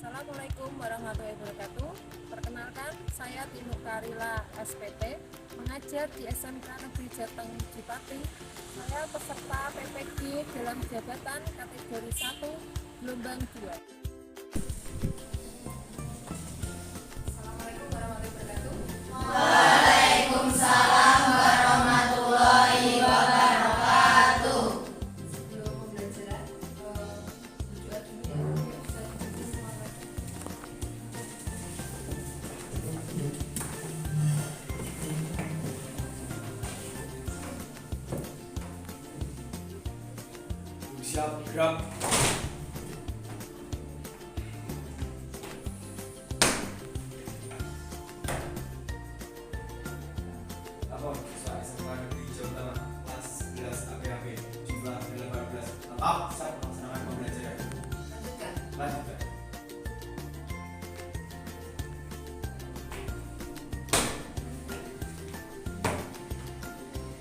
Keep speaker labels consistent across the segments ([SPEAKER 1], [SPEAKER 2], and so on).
[SPEAKER 1] Assalamualaikum warahmatullahi wabarakatuh. Perkenalkan, saya Tinur Karila SPT, mengajar di SMK Negeri Jateng Cipati. Saya peserta PPG dalam jabatan kategori 1 gelombang 2. Assalamualaikum warahmatullahi wabarakatuh.
[SPEAKER 2] Waalaikumsalam warahmatullahi wabarakatuh.
[SPEAKER 1] Sebelum pembelajaran, berdoa dulu ya. Bisa duduk semuanya.
[SPEAKER 3] Siap, gerak. Lapor siswa SMK Negeri Jawa Tengah kelas 11 APAP jumlah 18. Tetap saat melaksanakan pembelajaran. Lanjutkan.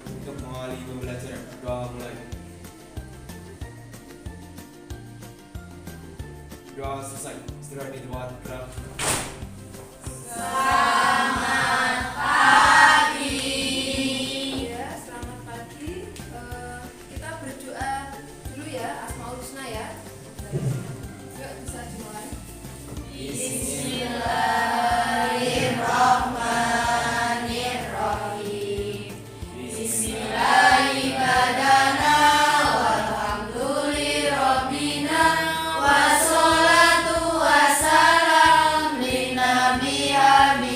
[SPEAKER 3] Untuk mengawali pembelajaran, doa mulai. Doa selesai, istirahat di tempat gerak.
[SPEAKER 1] Ya, selamat pagi. Kita berdoa dulu ya, Asmaul Husna ya. Yuk, bisa dimulai.
[SPEAKER 2] Bismillahirrahmanirrahim. Bismillahirrahmanirrahim. Walhamdulillahirrabbina wassalatu wassalam li nabi habib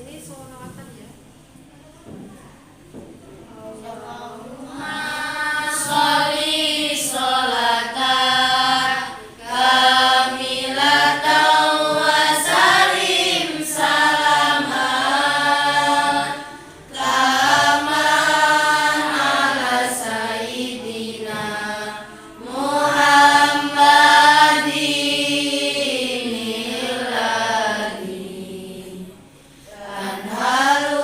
[SPEAKER 1] ini sholawatan ya.
[SPEAKER 2] Sholli sholatan kamilatan wa salim salaman taman ala sayyidina Muhammadin illadhi tanhalu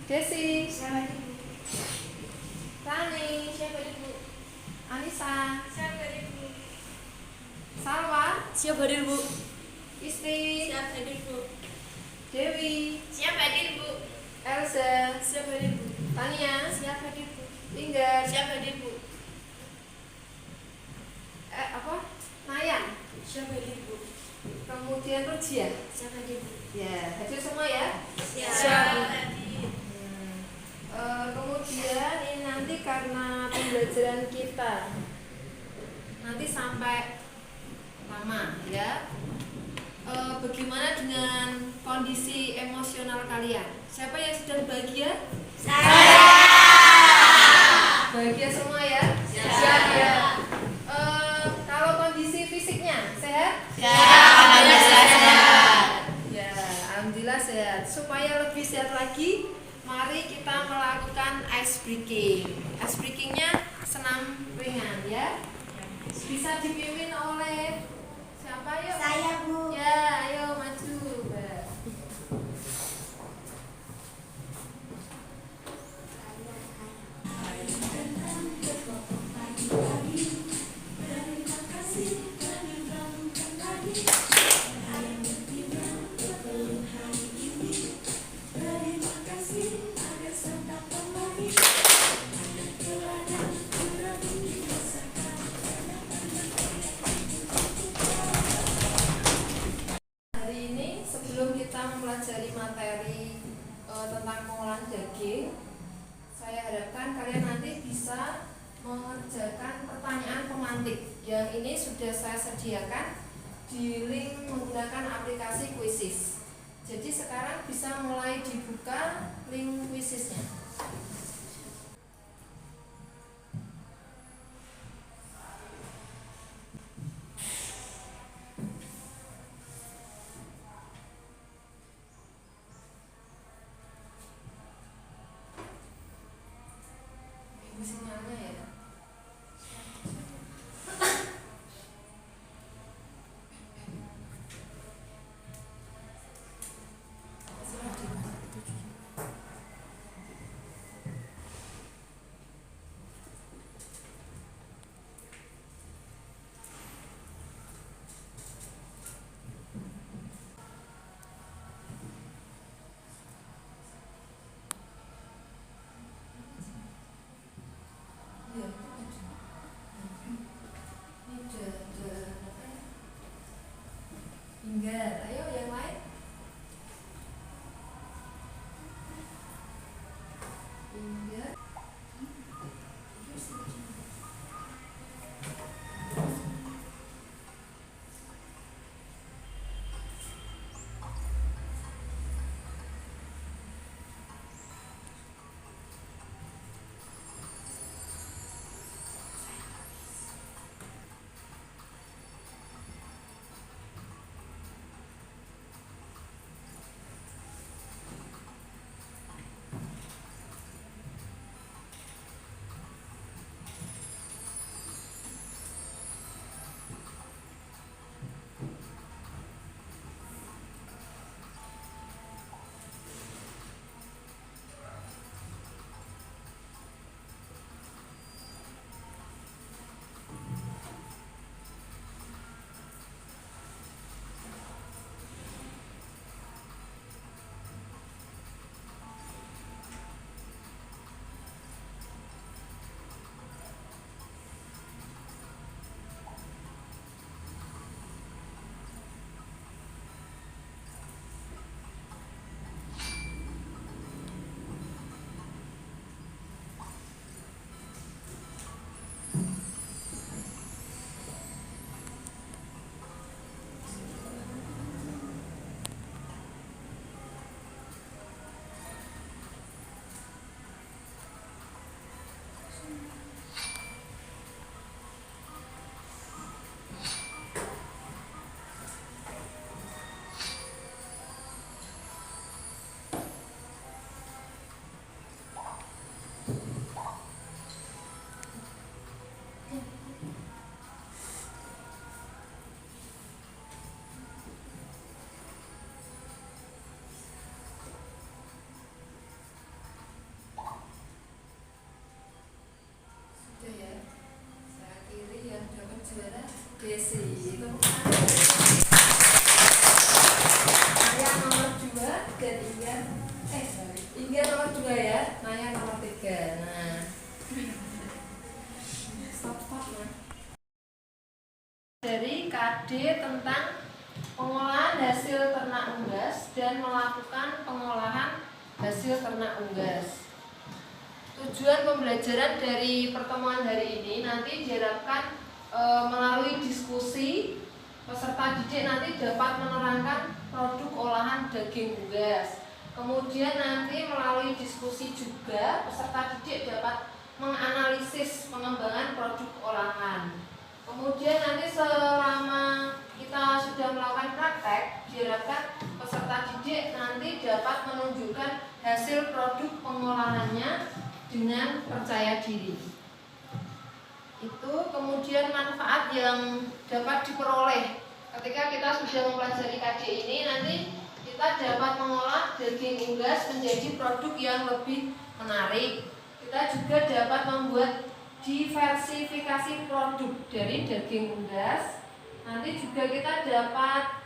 [SPEAKER 1] Desi,
[SPEAKER 2] Siapa ibu?
[SPEAKER 1] Rani,
[SPEAKER 2] Siapa ibu?
[SPEAKER 1] Anissa,
[SPEAKER 2] Siapa ibu?
[SPEAKER 1] Salwa,
[SPEAKER 2] Siapa ibu?
[SPEAKER 1] Isti,
[SPEAKER 2] Siapa ibu?
[SPEAKER 1] Dewi,
[SPEAKER 2] Siapa ibu?
[SPEAKER 1] Elsa,
[SPEAKER 2] Siapa ibu?
[SPEAKER 1] Tania,
[SPEAKER 2] Siapa ibu?
[SPEAKER 1] Linggar,
[SPEAKER 2] Siapa ibu?
[SPEAKER 1] Nayan,
[SPEAKER 2] Siapa ibu?
[SPEAKER 1] kemudian Rujiah.
[SPEAKER 2] Siapa ibu?
[SPEAKER 1] Ya, hadir semua ya.
[SPEAKER 2] Siapa?
[SPEAKER 1] Kemudian ini nanti karena pembelajaran kita nanti sampai lama ya. Bagaimana dengan kondisi emosional kalian? Siapa yang sedang bahagia?
[SPEAKER 2] Saya.
[SPEAKER 1] Bahagia semua ya?
[SPEAKER 2] Siap.
[SPEAKER 1] Ya. Kalau kondisi fisiknya sehat? Ya, alhamdulillah sehat. Supaya lebih sehat lagi, mari kita melakukan ice breaking. Ice breakingnya senam ringan ya. Bisa dipimpin oleh siapa yuk?
[SPEAKER 2] Saya, Bu.
[SPEAKER 1] Ya, ayo maju. Mbak. Hari ini sebelum kita mempelajari materi tentang pengolahan daging, saya harapkan kalian nanti bisa mengerjakan pertanyaan pemantik yang ini sudah saya sediakan di link menggunakan aplikasi Quizzes. Jadi sekarang bisa mulai dibuka link Quizzesnya. Ini sinyalnya ya. Desi. Naya nomor 2 dan Inga nomor 2 ya. Naya nomor 3. Nah. Stop ya. Dari KD tentang pengolahan hasil ternak unggas dan melakukan pengolahan hasil ternak unggas. Tujuan pembelajaran dari pertemuan hari ini nanti diharapkan melalui diskusi peserta didik nanti dapat menerangkan produk olahan daging unggas. Kemudian nanti melalui diskusi juga peserta didik dapat menganalisis pengembangan produk olahan. Kemudian nanti selama kita sudah melakukan praktek, diharapkan peserta didik nanti dapat menunjukkan hasil produk pengolahannya dengan percaya diri. Itu kemudian manfaat yang dapat diperoleh ketika kita sudah mempelajari KD ini, nanti kita dapat mengolah daging unggas menjadi produk yang lebih menarik. Kita juga dapat membuat diversifikasi produk dari daging unggas. Nanti juga kita dapat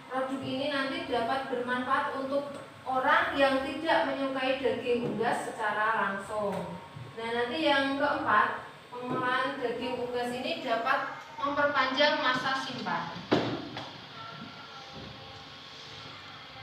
[SPEAKER 1] produk ini nanti dapat bermanfaat untuk orang yang tidak menyukai daging unggas secara langsung. Nah, nanti yang keempat, pengolahan daging unggas ini dapat memperpanjang masa simpan.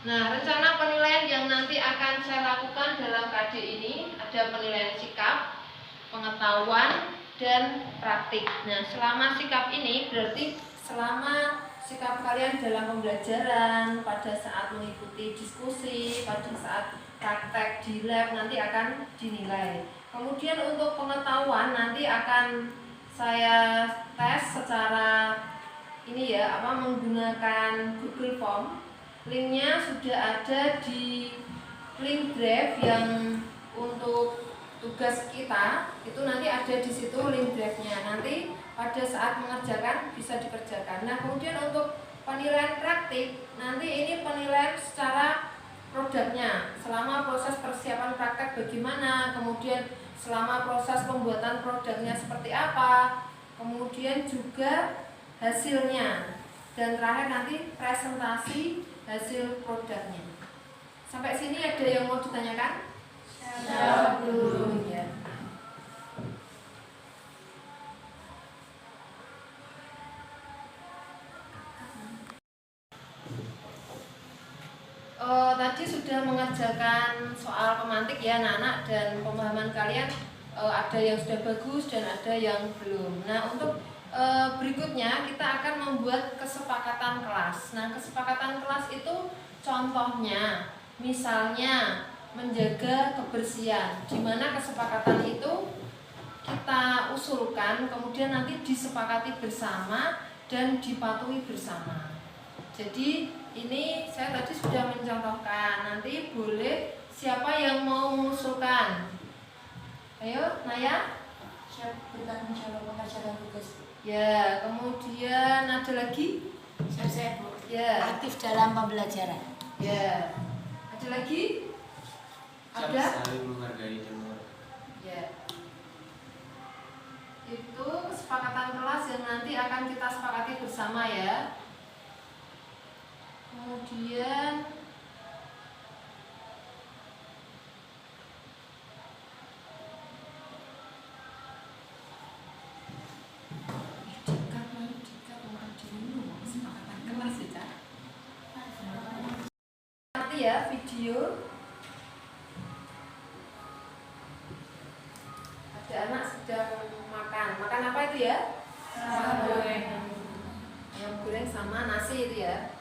[SPEAKER 1] Nah, rencana penilaian yang nanti akan saya lakukan dalam KD ini ada penilaian sikap, pengetahuan, dan praktik. Nah, selama sikap ini berarti selama sikap kalian dalam pembelajaran, pada saat mengikuti diskusi, pada saat praktek di lab nanti akan dinilai. Kemudian untuk pengetahuan nanti akan saya tes secara ini ya, menggunakan Google Form. Linknya sudah ada di link drive yang untuk tugas kita, itu nanti ada di situ link drive-nya. Nanti pada saat mengerjakan bisa dikerjakan. Nah, kemudian untuk penilaian praktik, nanti ini penilaian secara produknya. Selama proses persiapan praktek bagaimana, kemudian selama proses pembuatan produknya seperti apa, kemudian juga hasilnya, dan terakhir nanti presentasi hasil produknya. Sampai sini ada yang mau ditanyakan? Belum ya. Tadi sudah mengerjakan soal pemantik ya anak-anak, dan pemahaman kalian ada yang sudah bagus dan ada yang belum. Nah, untuk berikutnya kita akan membuat kesepakatan kelas. Nah, kesepakatan kelas itu contohnya misalnya menjaga kebersihan, di mana kesepakatan itu kita usulkan kemudian nanti disepakati bersama dan dipatuhi bersama. Jadi ini saya tadi sudah mencontohkan, nanti boleh siapa yang mau mengusulkan. Ayo, Naya.
[SPEAKER 2] Siap bertanggung jawab mengerjakan tugas.
[SPEAKER 1] Ya, kemudian ada lagi?
[SPEAKER 2] Saya Bu.
[SPEAKER 1] Ya.
[SPEAKER 2] Aktif dalam pembelajaran.
[SPEAKER 1] Ya. Ada lagi? Ada?
[SPEAKER 3] Saling menghargai dan
[SPEAKER 1] Ya. Itu kesepakatan kelas yang nanti akan kita sepakati bersama ya. Kemudian nanti ya video. Ada anak sedang makan. Makan apa itu ya? Ayam goreng sama nasi itu ya.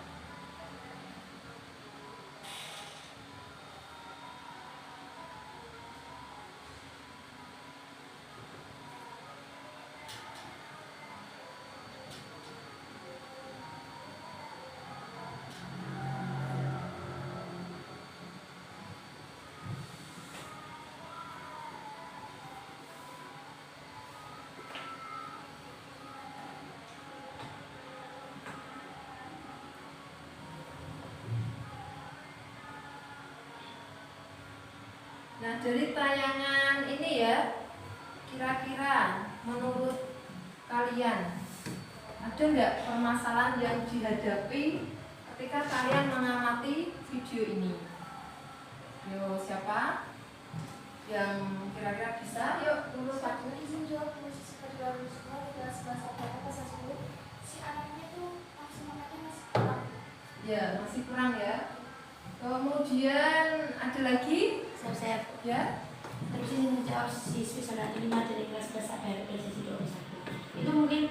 [SPEAKER 1] Nah, dari tayangan ini ya, kira-kira menurut kalian Ada nggak permasalahan yang dihadapi ketika kalian mengamati video ini? Yo, siapa yang kira-kira bisa? Yuk, urus satu.
[SPEAKER 4] Izin jawab posisi kedua sekolah kelas 11 apa kelas 10. Si anaknya tuh langsung makannya masih kurang.
[SPEAKER 1] Ya, masih kurang ya. Kemudian ada lagi?
[SPEAKER 2] Saya
[SPEAKER 1] Ya.
[SPEAKER 2] terus ini menjawab siswi saudara 5 dari kelas 11 APHP sesi 21. Itu mungkin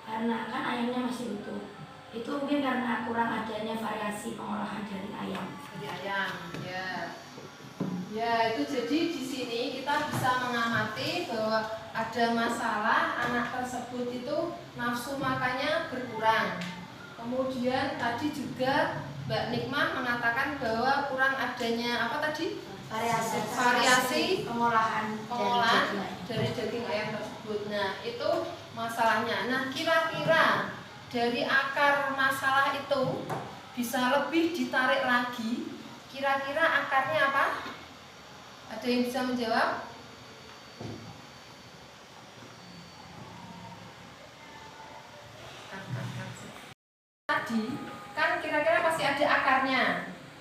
[SPEAKER 2] karena kan ayamnya masih utuh. Itu mungkin karena kurang adanya variasi pengolahan dari ayam.
[SPEAKER 1] Dari ayam, ya. Ya, itu jadi di sini kita bisa mengamati bahwa ada masalah anak tersebut itu nafsu makannya berkurang. Kemudian tadi juga Mbak Nikmah mengatakan bahwa kurang adanya apa tadi? Variasi
[SPEAKER 2] pengolahan
[SPEAKER 1] dari daging ayam tersebut. Nah, itu masalahnya. Nah, kira-kira dari akar masalah itu bisa lebih ditarik lagi. Kira-kira akarnya apa? Ada yang bisa menjawab? Tadi kan kira-kira pasti ada akarnya.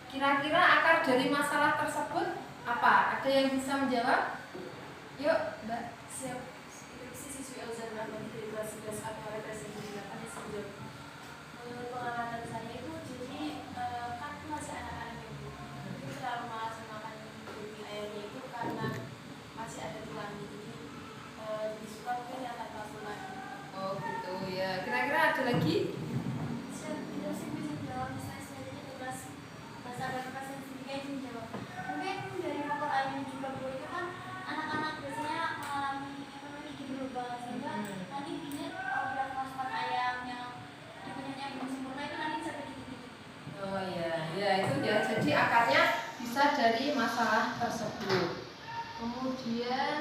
[SPEAKER 1] Kira-kira akar dari masalah tersebut apa? Ada yang bisa menjawab? Yuk, Mbak.
[SPEAKER 4] Siap. Skripsi siswi Elza Rahman dari kelas 11 APHP presentasi 8 Desember. Menurut pengamatan saya itu jadi kan masih anak-anak itu. Itu trauma makan daging ayamnya itu karena masih ada tulangnya. Jadi disuka mungkin yang tanpa tulang.
[SPEAKER 1] Oh gitu ya. Kira-kira ada lagi?
[SPEAKER 4] Siap. Itu sih bisa jawab. Misalnya selanjutnya tugas bahasa dan presentasi izin jawab. Mungkin dari faktor ayam juga bu itu kan anak-anak biasanya mengalami ekonomi gigi berubah sehingga nanti bikin berat transport ayam yang dipunyai belum sempurna itu nanti bisa begitu.
[SPEAKER 1] Oh ya, ya itu ya. Jadi akarnya bisa dari masalah tersebut. Kemudian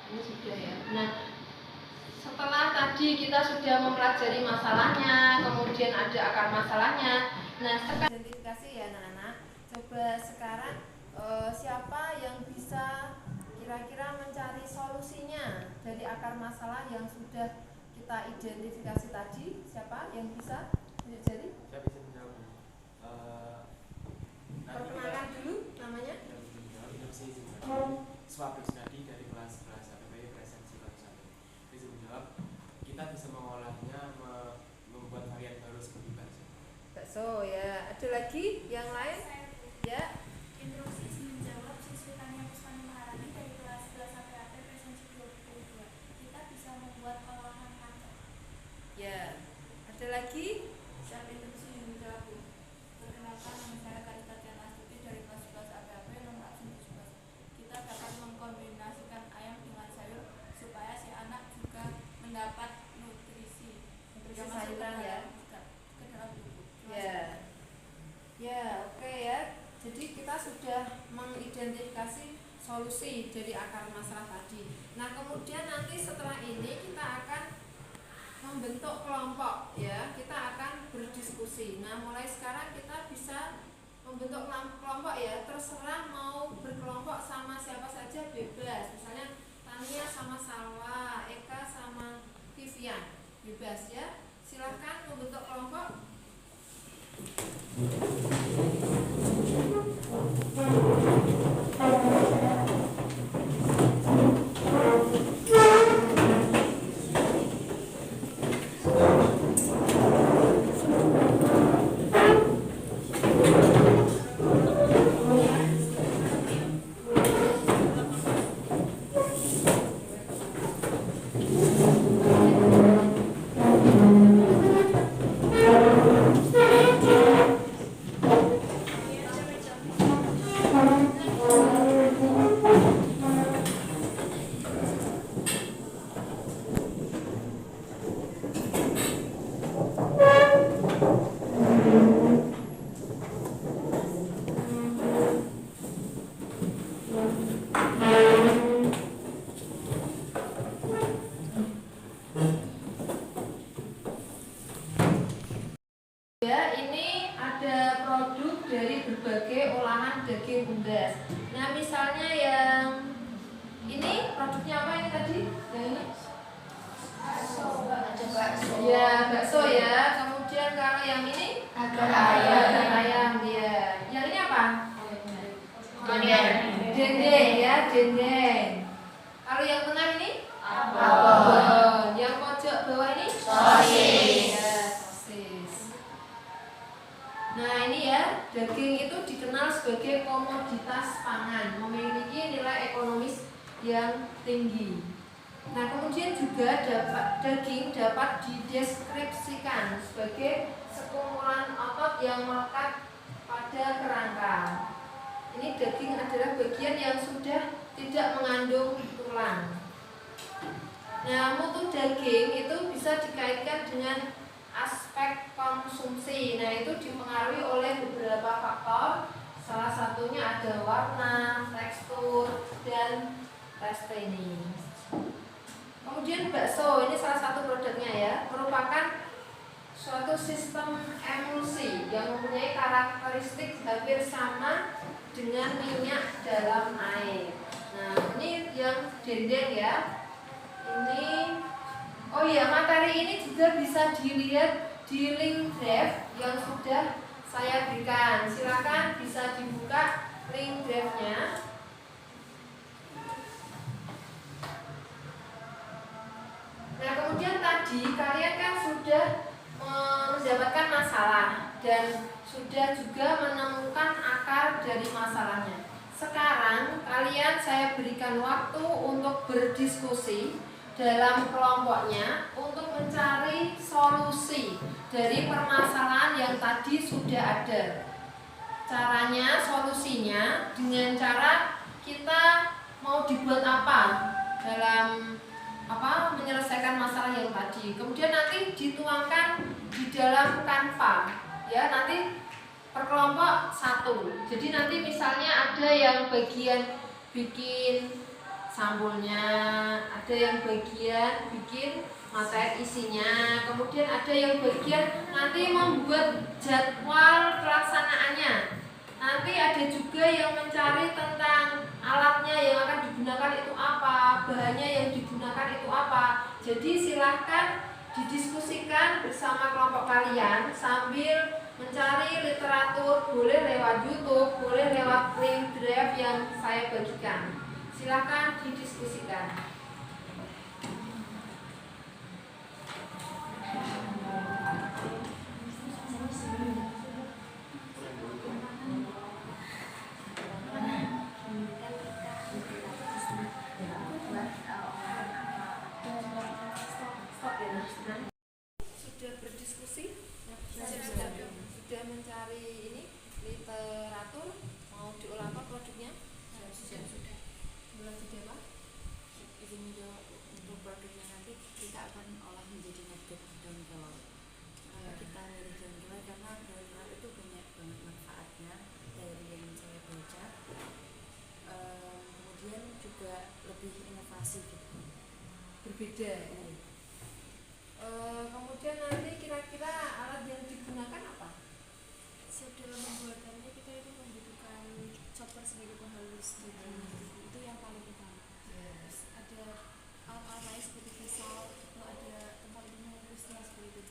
[SPEAKER 1] ini sudah ya. Nah, setelah tadi kita sudah mempelajari masalahnya, kemudian ada akar masalahnya. Nah, sekarang identifikasi ya anak-anak. Coba sekarang siapa yang bisa kira-kira mencari solusinya dari akar masalah yang sudah kita identifikasi tadi? Siapa yang bisa? Tunjuk jari.
[SPEAKER 3] Saya bisa menjawab.
[SPEAKER 1] Perkenalkan dulu namanya.
[SPEAKER 5] Swapik tadi dari kelas 11 APP presensi 21. Bisa menjawab, kita bisa mengolahnya membuat varian baru seperti bakso.
[SPEAKER 1] Bakso ya. Ada lagi yang lain? Ya.
[SPEAKER 4] Instruksi izin menjawab siswi Tania Puspani Maharani dari kelas 11 APHP presensi 22. Kita bisa membuat olahan kacang.
[SPEAKER 1] Ya. Ada lagi?
[SPEAKER 4] Siap instruksi izin menjawab Bu. Perkenalkan nama saya Karita Tiana Astuti dari kelas 11 APHP nomor absen 17. Kita dapat mengkombinasikan ayam dengan sayur supaya si anak juga mendapat nutrisi yang masuk
[SPEAKER 1] sayuran ya.
[SPEAKER 4] ke dalam tubuh. Terima kasih.
[SPEAKER 1] Ya. Ya, oke ya. Jadi kita sudah mengidentifikasi solusi dari akar masalah tadi. Nah, kemudian nanti setelah ini kita akan membentuk kelompok ya. Kita akan berdiskusi. Nah, mulai sekarang kita bisa membentuk kelompok ya. Terserah mau berkelompok sama siapa saja bebas. Misalnya Tania sama Salwa, Eka sama Vivian. Bebas ya. Silahkan membentuk kelompok. Ya, ini ada sebagai olahan daging unggas. Nah, misalnya yang ini produknya apa ini tadi? Yang ini?
[SPEAKER 2] Ada bakso.
[SPEAKER 1] Ya, bakso ya. Kemudian kalau yang ini
[SPEAKER 2] Agar ayam.
[SPEAKER 1] agar ayam dia. Yang ini apa?
[SPEAKER 2] Dendeng.
[SPEAKER 1] Dendeng ya, dendeng. Kalau yang tengah ini?
[SPEAKER 2] Abon.
[SPEAKER 1] Yang pojok bawah ini?
[SPEAKER 2] Sosis.
[SPEAKER 1] Ya, sosis. Nah, ini ya, daging itu dikenal sebagai komoditas pangan, memiliki nilai ekonomis yang tinggi. Nah, kemudian juga daging dapat dideskripsikan sebagai sekumpulan otot yang melekat pada kerangka. Ini daging adalah bagian yang sudah tidak mengandung tulang. Nah, mutu daging itu bisa dikaitkan dengan aspek konsumsi. Nah, itu dipengaruhi oleh beberapa faktor. Salah satunya ada warna, tekstur, dan tasting. Kemudian bakso, ini salah satu produknya ya, merupakan suatu sistem emulsi yang mempunyai karakteristik hampir sama dengan minyak dalam air. Nah, ini yang dendeng ya. Ini, oh iya, materi ini juga bisa dilihat di link drive yang sudah saya berikan. Silakan bisa dibuka link drive-nya. Nah, kemudian tadi kalian kan sudah mendapatkan masalah dan sudah juga menemukan akar dari masalahnya. Sekarang kalian saya berikan waktu untuk berdiskusi dalam kelompoknya untuk mencari solusi dari permasalahan yang tadi sudah ada. Caranya, solusinya dengan cara kita mau dibuat apa dalam menyelesaikan masalah yang tadi. Kemudian nanti dituangkan di dalam Canva ya, nanti per kelompok satu. Jadi nanti misalnya ada yang bagian bikin sambulnya, ada yang bagian bikin materi isinya, kemudian ada yang bagian nanti membuat jadwal pelaksanaannya. Nanti ada juga yang mencari tentang alatnya yang akan digunakan itu apa, bahannya yang digunakan itu apa. Jadi silahkan didiskusikan bersama kelompok kalian sambil mencari literatur, boleh lewat YouTube, boleh lewat link drive yang saya bagikan. Silahkan didiskusikan. Sudah berdiskusi? Sudah mencari ini literatur, mau diolah apa produknya? Sudah. Belum sudah apa?
[SPEAKER 6] Izin menjawab untuk produknya nanti kita akan olah menjadi nugget daun kelor. Kenapa kita milih daun kelor? Karena daun kelor itu banyak banget manfaatnya dari yang saya baca. Kemudian juga lebih inovasi gitu.
[SPEAKER 1] Berbeda. Kemudian nanti kira-kira alat yang digunakan apa?
[SPEAKER 4] Dalam pembuatannya kita itu membutuhkan chopper sebagai penghalus daging. Itu yang paling utama. Terus ada alat-alat lain seperti pisau, atau ada tempat untuk mengukusnya seperti itu.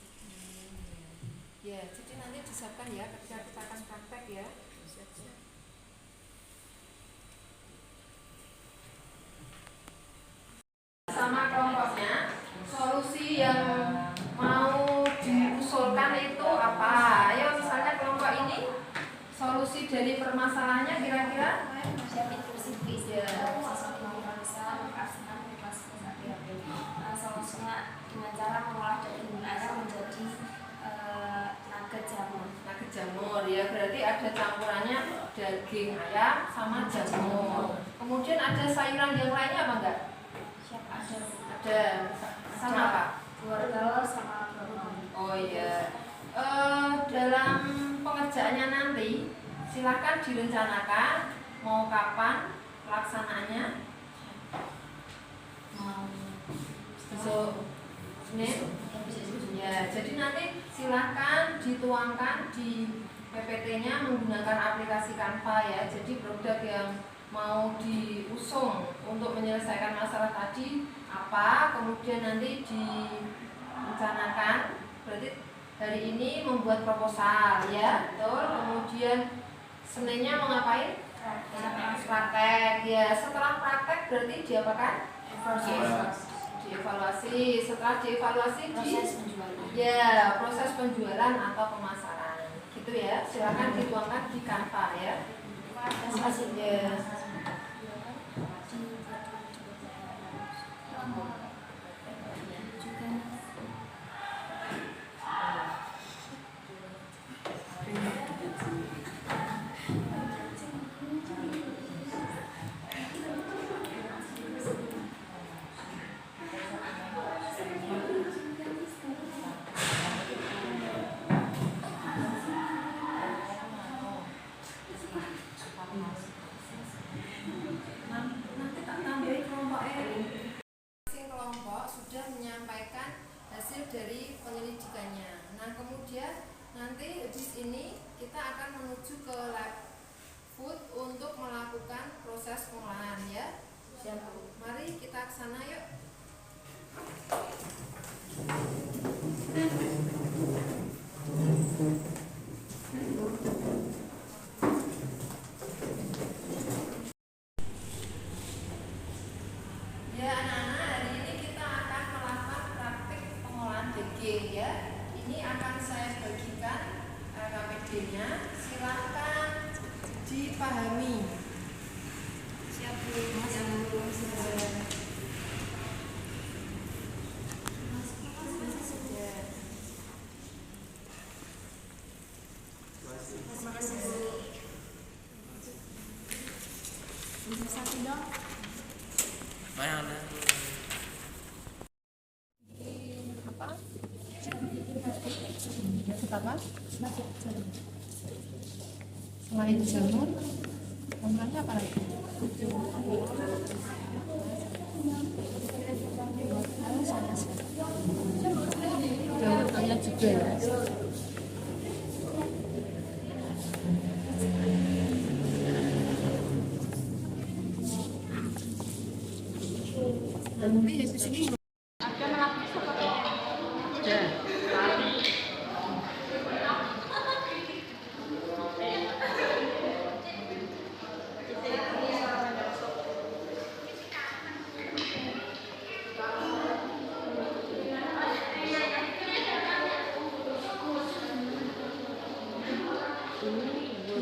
[SPEAKER 1] Ya, jadi nanti disiapkan ya ketika kita akan praktek ya. Sama kelompoknya, solusi yang mau diusulkan itu apa? Ayo misalnya kelompok ini solusi dari permasalahannya kira-kira
[SPEAKER 2] Solusinya dengan cara mengolah daging ayam menjadi nugget jamur.
[SPEAKER 1] nugget jamur ya, berarti ada campurannya daging ayam sama jamur. Kemudian ada sayuran yang lainnya apa enggak? Ada sama apa?
[SPEAKER 2] Wortel sama brokoli.
[SPEAKER 1] Oh iya. Dalam pengerjaannya nanti silahkan direncanakan mau kapan pelaksanaannya.
[SPEAKER 2] Mau
[SPEAKER 1] Besok Senin. Ya, jadi nanti silahkan dituangkan di PPT-nya menggunakan aplikasi Canva ya. Jadi produk yang mau diusung untuk menyelesaikan masalah tadi apa, kemudian nanti direncanakan. Berarti hari ini membuat proposal ya, betul. Kemudian Seninnya mau ngapain? Praktek ya. Setelah praktek berarti diapakan? Dievaluasi. Setelah dievaluasi
[SPEAKER 2] Proses penjualan.
[SPEAKER 1] ya proses penjualan atau pemasaran gitu ya. Silakan dituangkan di Canva ya.
[SPEAKER 2] Terima kasih.
[SPEAKER 1] Ya. Nanti tak tambahin kelompoknya. Masing kelompok sudah menyampaikan hasil dari penyelidikannya. Nah kemudian nanti di sini kita akan menuju ke lab food untuk melakukan proses pengolahan ya. Siap Bu. Mari kita ke sana yuk. Ya anak-anak, hari ini kita akan melakukan praktik pengolahan daging ya. Ini akan saya bagikan KPD-nya. Silakan dipahami. Siap Bu. Siap Bu.
[SPEAKER 4] Terima kasih Bu. Satu dong.
[SPEAKER 5] Mana?
[SPEAKER 1] Apa? Selain jamur, namanya apa lagi? Jamurnya juga ya. Nanti di sini ada melapis ada.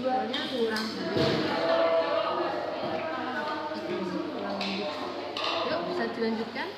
[SPEAKER 1] Duanya kurang. Yuk bisa dilanjutkan.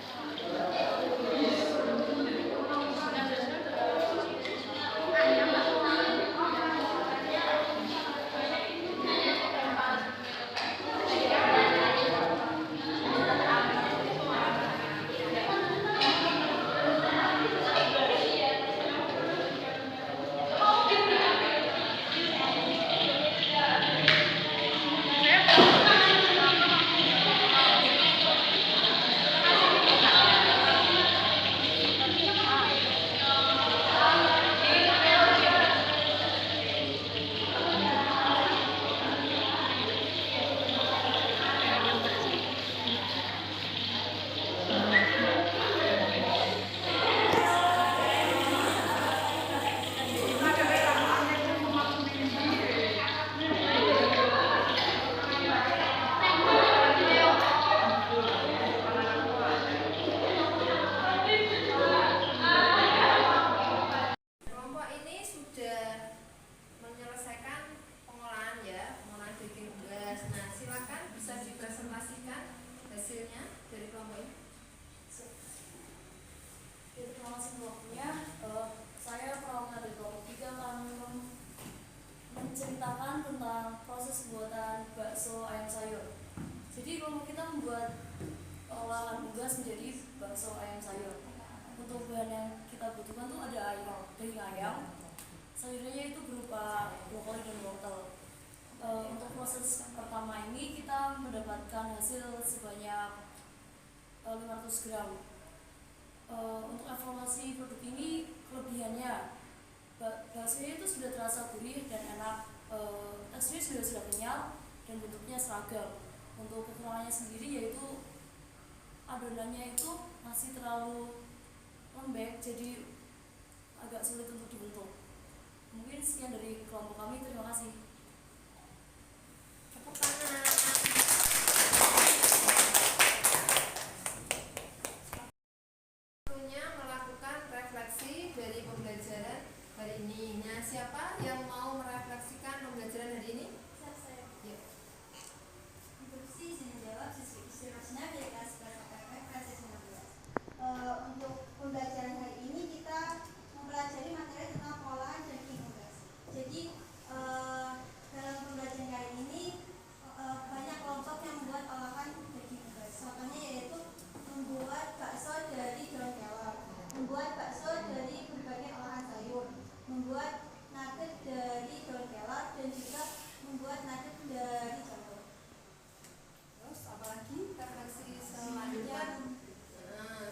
[SPEAKER 1] Kelompok ini sudah menyelesaikan pengolahan ya, pengolahan daging unggas. Nah, silakan bisa dipresentasikan hasilnya dari kelompok ini.
[SPEAKER 4] Terima kasih Bu waktunya. Saya perwakilan dari kelompok 3 akan menceritakan tentang proses pembuatan bakso ayam sayur. Jadi kelompok kita membuat olahan unggas menjadi bakso ayam sayur. Untuk bahan yang kita butuhkan tuh ada ayam, daging ayam, sayurnya itu berupa brokoli dan wortel. Untuk proses pertama ini kita mendapatkan hasil sebanyak 500 gram. Untuk evaluasi produk ini kelebihannya
[SPEAKER 7] baksonya itu sudah terasa gurih dan enak, teksturnya sudah kenyal dan bentuknya seragam. Untuk kekurangannya sendiri yaitu adonannya itu masih terlalu lembek, jadi agak sulit untuk dibentuk. Mungkin sekian dari kelompok kami, terima kasih.
[SPEAKER 1] Tepuk tangan. Waktunya melakukan refleksi dari pembelajaran hari ini. Nah, siapa yang mau merefleksikan pembelajaran hari ini?
[SPEAKER 8] Saya.
[SPEAKER 1] Yuk.
[SPEAKER 8] Interupsi izin menjawab siswi Rosna dari kelas 11 APP kelas 19. Untuk pembelajaran hari ini kita mempelajari materi tentang pengolahan daging unggas. Jadi dalam pembelajaran kali ini banyak kelompok yang membuat olahan daging unggas. Contohnya yaitu membuat bakso dari daun kelor, membuat bakso dari berbagai olahan sayur, membuat nugget dari daun kelor, dan juga membuat nugget dari jamur.
[SPEAKER 1] Terus apalagi refleksi selanjutnya?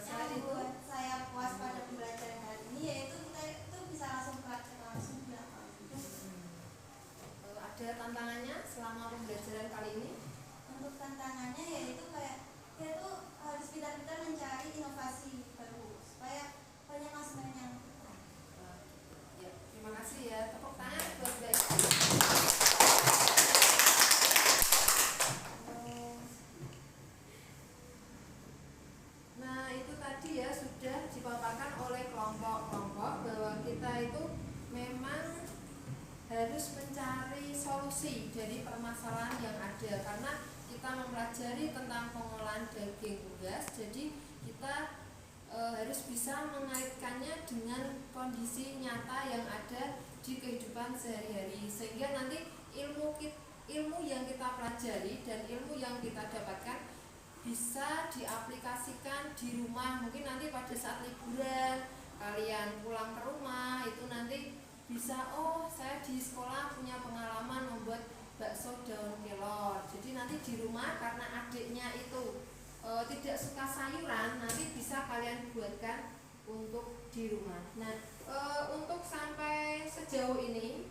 [SPEAKER 8] Yang membuat saya puas pada pembelajaran hari ini yaitu kita itu bisa langsung praktek langsung di lapangan.
[SPEAKER 1] Ada tantangannya selama pembelajaran kali ini?
[SPEAKER 8] Untuk tantangannya yaitu harus pintar-pintar mencari inovasi baru supaya banyak konsumen yang
[SPEAKER 1] Ya, terima kasih ya. Tepuk tangan buat Mbak. Nah, itu tadi ya sudah dipaparkan oleh kelompok-kelompok bahwa kita itu memang harus mencari solusi dari permasalahan yang ada, karena kita mempelajari tentang pengolahan daging unggas, jadi kita harus bisa mengaitkannya dengan kondisi nyata yang ada di kehidupan sehari-hari, sehingga nanti ilmu yang kita pelajari dan ilmu yang kita dapatkan bisa diaplikasikan di rumah. Mungkin nanti pada saat liburan kalian pulang ke rumah itu nanti bisa, oh saya di sekolah punya pengalaman membuat bakso daun kelor, jadi nanti di rumah karena adiknya itu tidak suka sayuran, nanti bisa kalian buatkan untuk di rumah. Nah, untuk sampai sejauh ini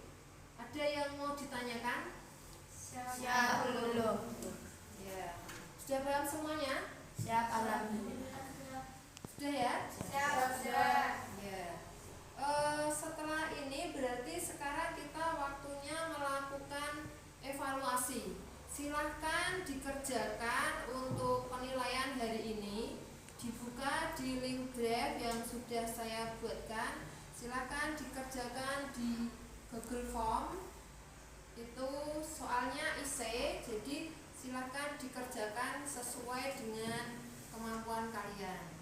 [SPEAKER 1] ada yang mau ditanyakan?
[SPEAKER 2] Siap belum?
[SPEAKER 1] Ya, sudah paham semuanya?
[SPEAKER 2] Siap alhamdulillah.
[SPEAKER 1] Sudah ya?
[SPEAKER 8] Siap.
[SPEAKER 1] Ya. Setelah ini berarti sekarang kita waktunya melakukan evaluasi. Silahkan dikerjakan untuk penilaian hari ini, dibuka di link drive yang sudah saya buatkan. Silahkan dikerjakan di Google Form. Itu soalnya IC, jadi silahkan dikerjakan sesuai dengan kemampuan kalian.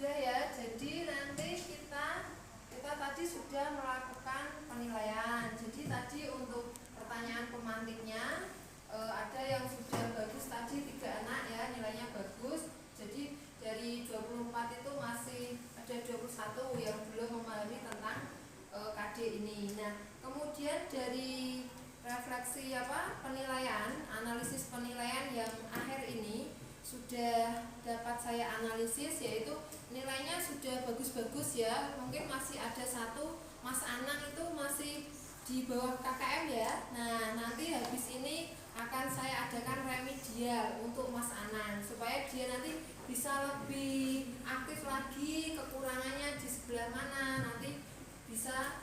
[SPEAKER 1] Sudah ya, jadi nanti kita tadi sudah melakukan penilaian. Jadi tadi untuk pertanyaan pemantiknya ada yang sudah bagus tadi 3 anak ya, nilainya bagus. Jadi dari 24 itu masih ada 21 yang belum memahami tentang KD ini. Nah, kemudian dari refleksi penilaian, analisis penilaian yang akhir ini sudah dapat saya analisis, yaitu nilainya sudah bagus-bagus ya. Mungkin masih ada satu, Mas Anang itu masih di bawah KKM ya. Nah, nanti habis ini akan saya adakan remedial untuk Mas Anang supaya dia nanti bisa lebih aktif lagi, kekurangannya di sebelah mana, nanti bisa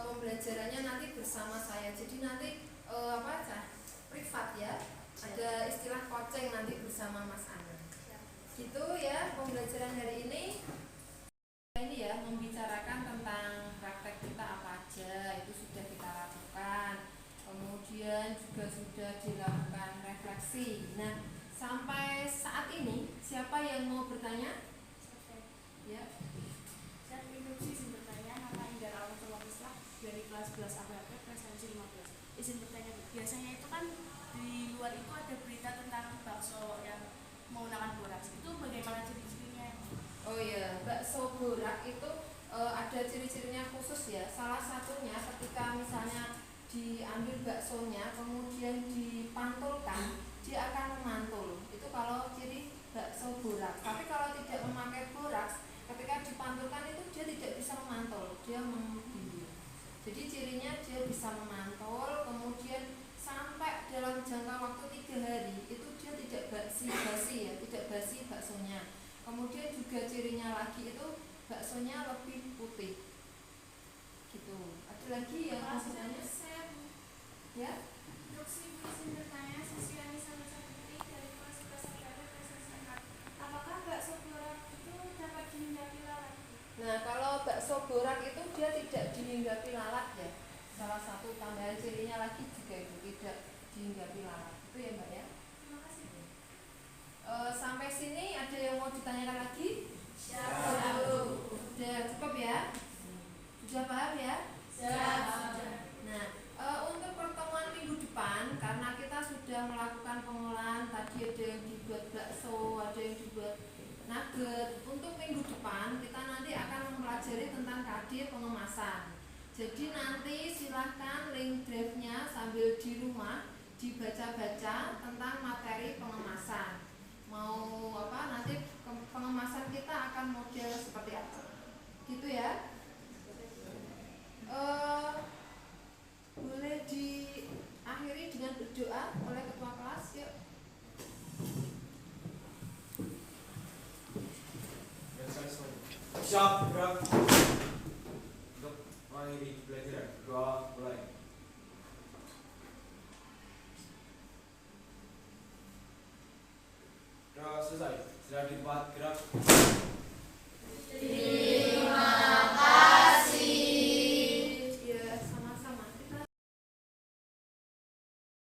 [SPEAKER 1] pembelajarannya nanti bersama saya. Jadi nanti privat ya, ada istilah coaching nanti bersama Mas Anang. Gitu ya pembelajaran hari ini ya membicarakan tentang praktek kita apa aja itu sudah kita lakukan, kemudian juga sudah dilakukan refleksi. Nah sampai saat ini siapa yang mau bertanya? Ya.
[SPEAKER 7] Saya izin bertanya, nama Indra Alfa dari kelas 11 APAP presensi 15. Izin bertanya, biasanya itu kan di luar itu ada berita tentang bakso yang menggunakan borax. Itu bagaimana ciri-cirinya?
[SPEAKER 1] Oh iya, bakso borak itu ada ciri-cirinya khusus ya. Salah satunya ketika misalnya diambil baksonya kemudian dipantulkan, dia akan memantul. Itu kalau ciri bakso borak. Tapi kalau tidak memakai boraks, ketika dipantulkan itu dia tidak bisa memantul, dia membimbing. Jadi cirinya dia bisa memantul, kemudian sampai dalam jangka waktu 3 hari itu dia tidak basi ya, tidak basi baksonya. Kemudian juga cirinya lagi itu baksonya lebih putih. Gitu. Ada lagi yang mau bertanya? Ya?
[SPEAKER 4] Izin bertanya, siswi Anissa Nursaputra dari kelas 11 APAP presensi 4. Apakah bakso borak itu dapat dihinggapi lalat?
[SPEAKER 1] Nah, kalau bakso borak itu dia tidak dihinggapi lalat ya. Salah satu tambahan cirinya lagi juga itu tidak dihinggapi lalat. Itu ya Mbak ya.
[SPEAKER 4] Terima kasih.
[SPEAKER 1] Sampai sini ada yang mau ditanyakan lagi?
[SPEAKER 4] Siap.
[SPEAKER 1] Sudah cukup ya? Sudah paham ya?
[SPEAKER 4] Siap.
[SPEAKER 1] Nah, untuk pertemuan minggu depan karena kita sudah melakukan pengolahan, tadi ada yang dibuat bakso, ada yang dibuat nugget. Untuk minggu depan kita nanti akan mempelajari tentang KD pengemasan. Jadi nanti silahkan link drive-nya sambil di rumah dibaca-baca tentang materi pengemasan. Mau apa nanti pengemasan kita akan model seperti apa? Gitu ya. Boleh diakhiri dengan berdoa oleh ketua kelas, yuk.
[SPEAKER 3] Siap, gerak. Untuk mengakhiri pelajaran, doa mulai. Doa selesai. Sudah di tempat gerak.